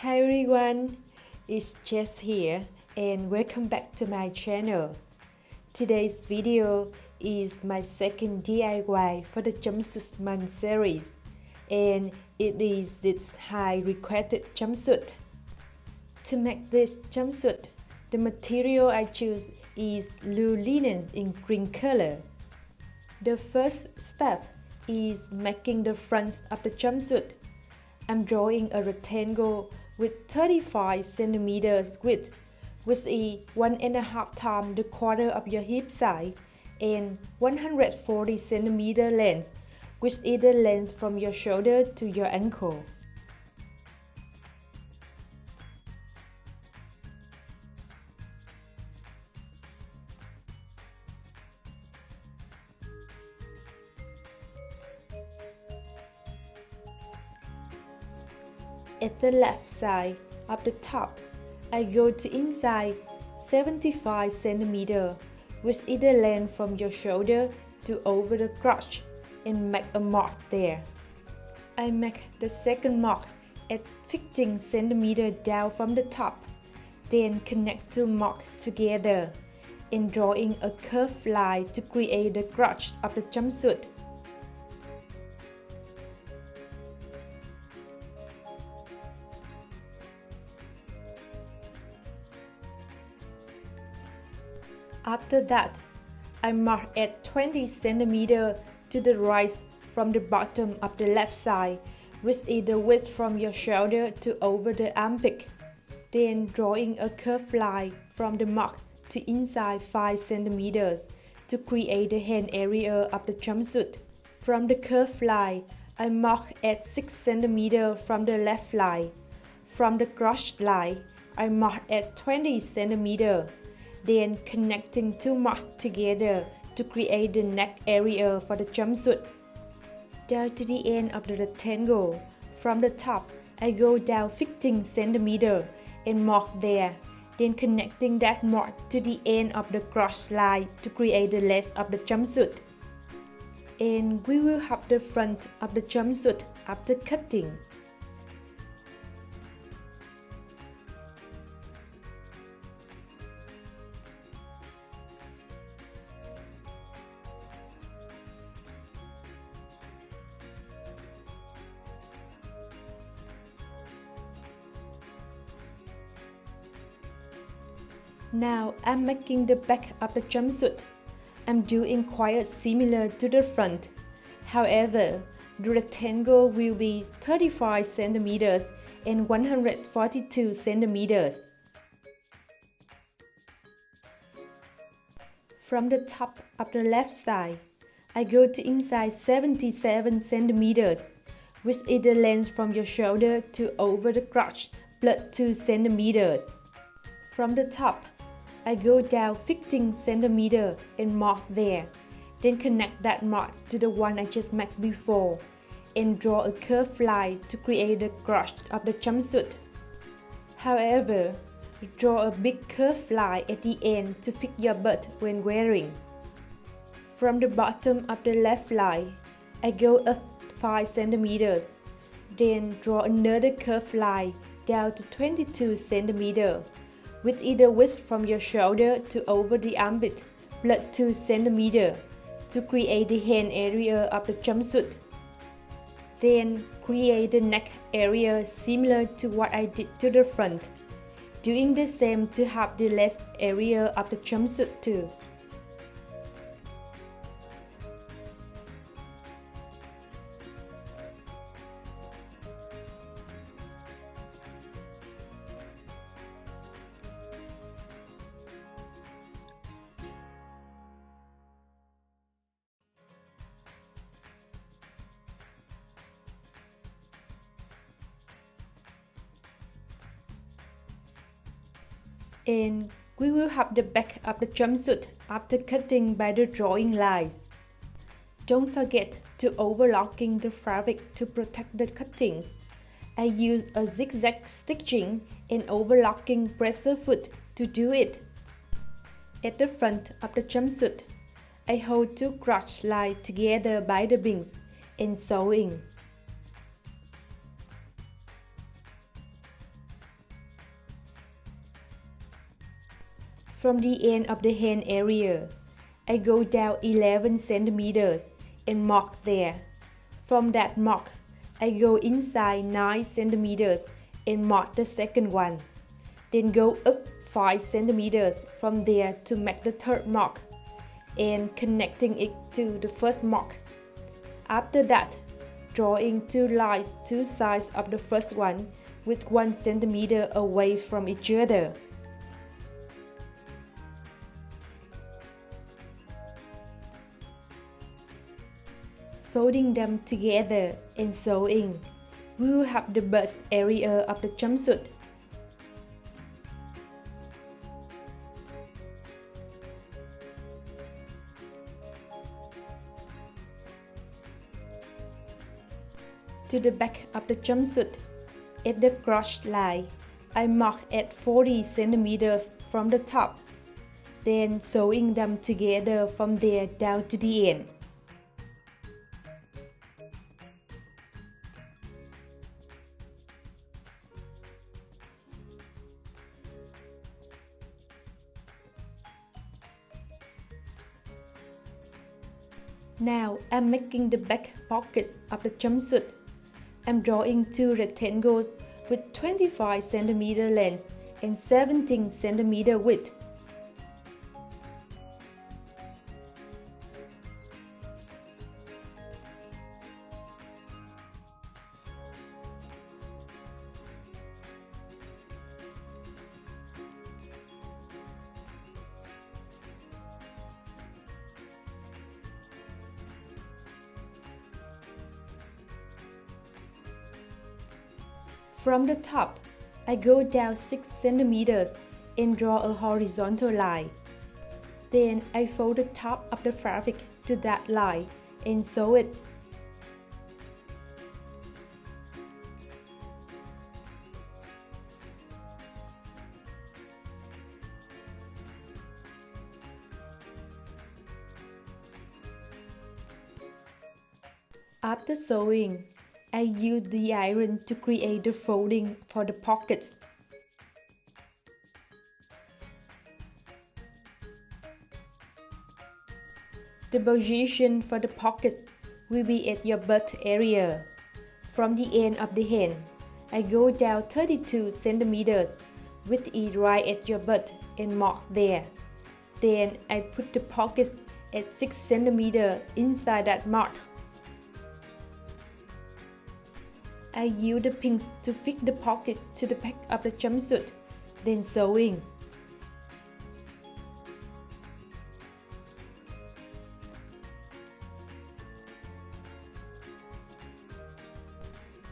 Hi everyone, it's Jess here and welcome back to my channel. Today's video is my second DIY for the Jumpsuit Month series and it is this high requested jumpsuit. To make this jumpsuit, the material I choose is blue linen in green color. The first step is making the front of the jumpsuit. I'm drawing a rectangle with 35 cm width, which is 1.5 times the quarter of your hip size, and 140 cm length, which is the length from your shoulder to your ankle. At the left side of the top, I go to inside 75 cm, which is the length from your shoulder to over the crotch, and make a mark there. I make the second mark at 15 cm down from the top, then connect two marks together, and drawing a curved line to create the crotch of the jumpsuit. After that, I mark at 20 cm to the right from the bottom of the left side, which is the width from your shoulder to over the armpit. Then drawing a curved line from the mark to inside 5 cm to create the hand area of the jumpsuit. From the curved line, I mark at 6 cm from the left line. From the crotch line, I mark at 20 cm. Then connecting two marks together to create the neck area for the jumpsuit. Down to the end of the rectangle, from the top, I go down 15 cm and mark there, then connecting that mark to the end of the crotch line to create the length of the jumpsuit. And we will have the front of the jumpsuit after cutting. Now I'm making the back of the jumpsuit. I'm doing quite similar to the front. However, the rectangle will be 35 cm and 142 cm. From the top of the left side, I go to inside 77 cm, which is the length from your shoulder to over the crotch plus 2 cm. From the top, I go down 15 cm and mark there, then connect that mark to the one I just made before, and draw a curved line to create the crotch of the jumpsuit. However, draw a big curved line at the end to fit your butt when wearing. From the bottom of the left line, I go up 5 cm, then draw another curved line down to 22 cm. With either width from your shoulder to over the armpit plus 2 cm to create the hand area of the jumpsuit. Then create the neck area similar to what I did to the front, doing the same to have the less area of the jumpsuit too. And we will have the back of the jumpsuit after cutting by the drawing lines. Don't forget to overlocking the fabric to protect the cuttings. I use a zigzag stitching and overlocking pressure foot to do it. At the front of the jumpsuit, I hold two crotch lines together by the bins and sewing. From the end of the hand area, I go down 11 centimeters and mark there. From that mark, I go inside 9 centimeters and mark the second one. Then go up 5 centimeters from there to make the third mark and connecting it to the first mark. After that, drawing two lines two sides of the first one with 1 centimeter away from each other. Folding them together and sewing, we will have the bust area of the jumpsuit. To the back of the jumpsuit, at the crotch line, I mark at 40 centimeters from the top, then sewing them together from there down to the end. Now I'm making the back pockets of the jumpsuit. I'm drawing two rectangles with 25 cm length and 17 cm width. From the top, I go down 6 centimeters and draw a horizontal line. Then I fold the top of the fabric to that line and sew it. After sewing, I use the iron to create the folding for the pockets. The position for the pockets will be at your butt area. From the end of the hand, I go down 32 centimeters with it right at your butt and mark there. Then I put the pockets at 6 centimeters inside that mark. I use the pins to fit the pocket to the back of the jumpsuit, then sewing.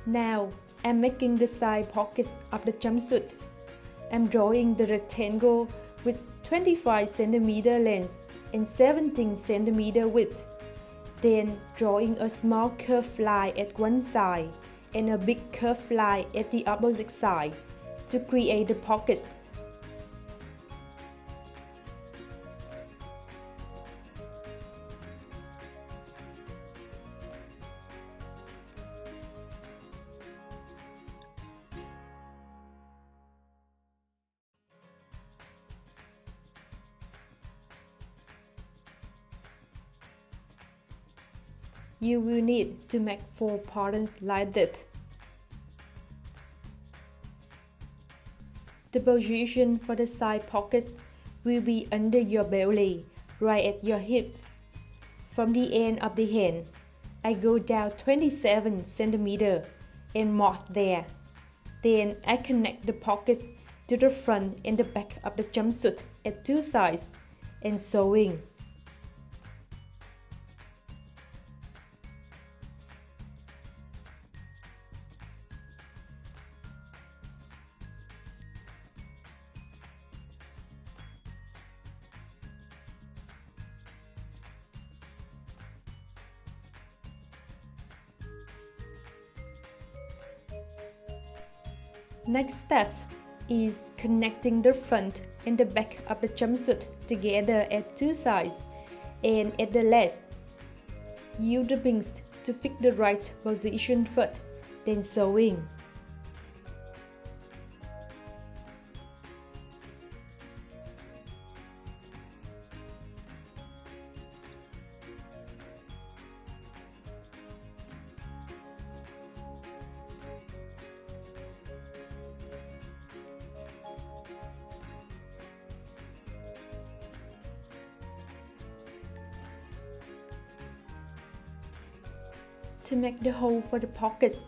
Now, I'm making the side pockets of the jumpsuit. I'm drawing the rectangle with 25 cm length and 17 cm width. Then drawing a small curved line at one side and a big curved line at the opposite side to create the pockets. You will need to make 4 patterns like that. The position for the side pockets will be under your belly, right at your hip. From the end of the hand, I go down 27 cm and mark there. Then I connect the pockets to the front and the back of the jumpsuit at 2 sides and sewing. Next step is connecting the front and the back of the jumpsuit together at 2 sides and at the legs. Use the pins to fix the right position first, then sewing. To make the hole for the pockets,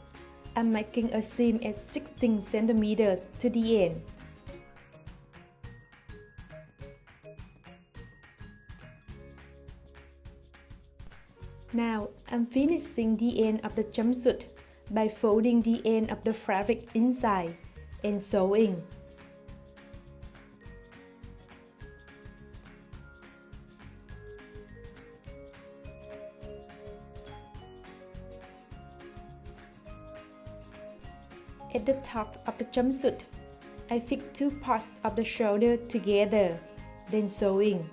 I'm making a seam at 16 centimeters to the end. Now, I'm finishing the end of the jumpsuit by folding the end of the fabric inside and sewing. At the top of the jumpsuit, I fix two parts of the shoulder together, then sewing.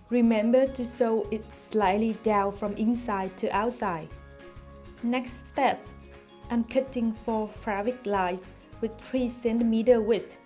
Remember to sew it slightly down from inside to outside. Next step, I'm cutting 4 fabric lines with 3 cm width.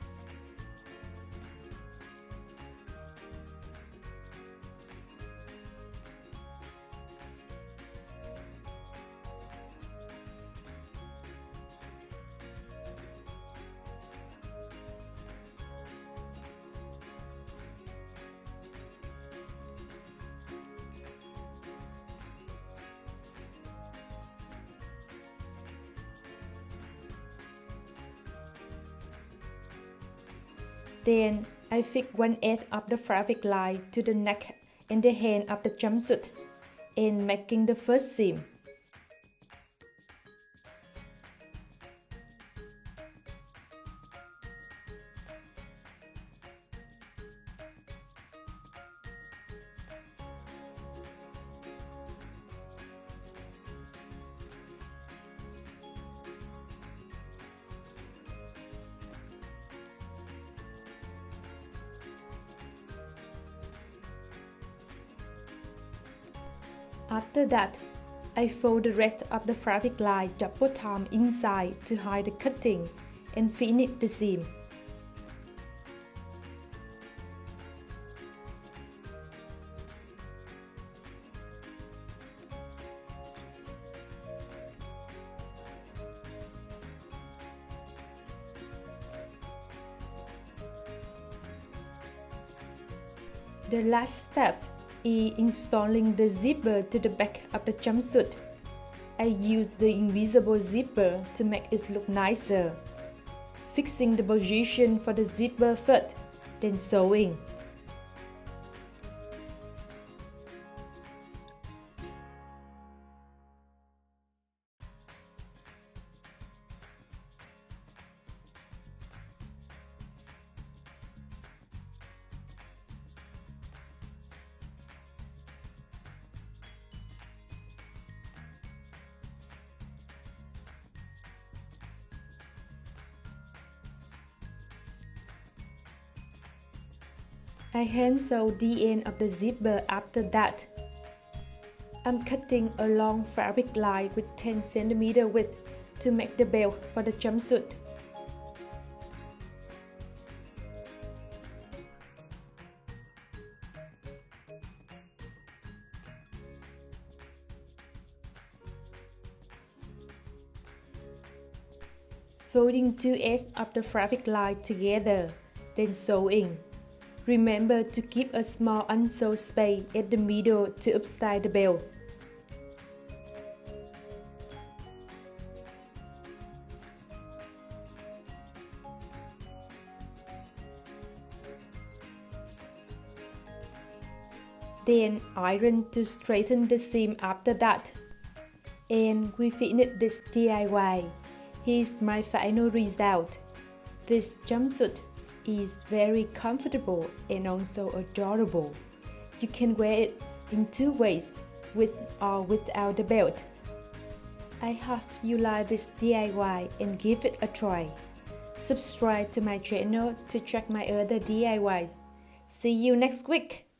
Then, I fix one edge of the fabric line to the neck and the hand of the jumpsuit, and making the first seam. After that, I fold the rest of the fabric line double time inside to hide the cutting and finish the seam. The last step is installing the zipper to the back of the jumpsuit. I use the invisible zipper to make it look nicer. Fixing the position for the zipper first, then sewing. I hand sew the end of the zipper after that. I'm cutting a long fabric line with 10 cm width to make the belt for the jumpsuit. Folding two ends of the fabric line together, then sewing. Remember to keep a small unsewed space at the middle to upside the belt. Then iron to straighten the seam after that. And we finished this DIY. Here's my final result. This jumpsuit is very comfortable and also adorable. You can wear it in two ways, with or without the belt. I hope you like this DIY and give it a try. Subscribe to my channel to check my other DIYs. See you next week!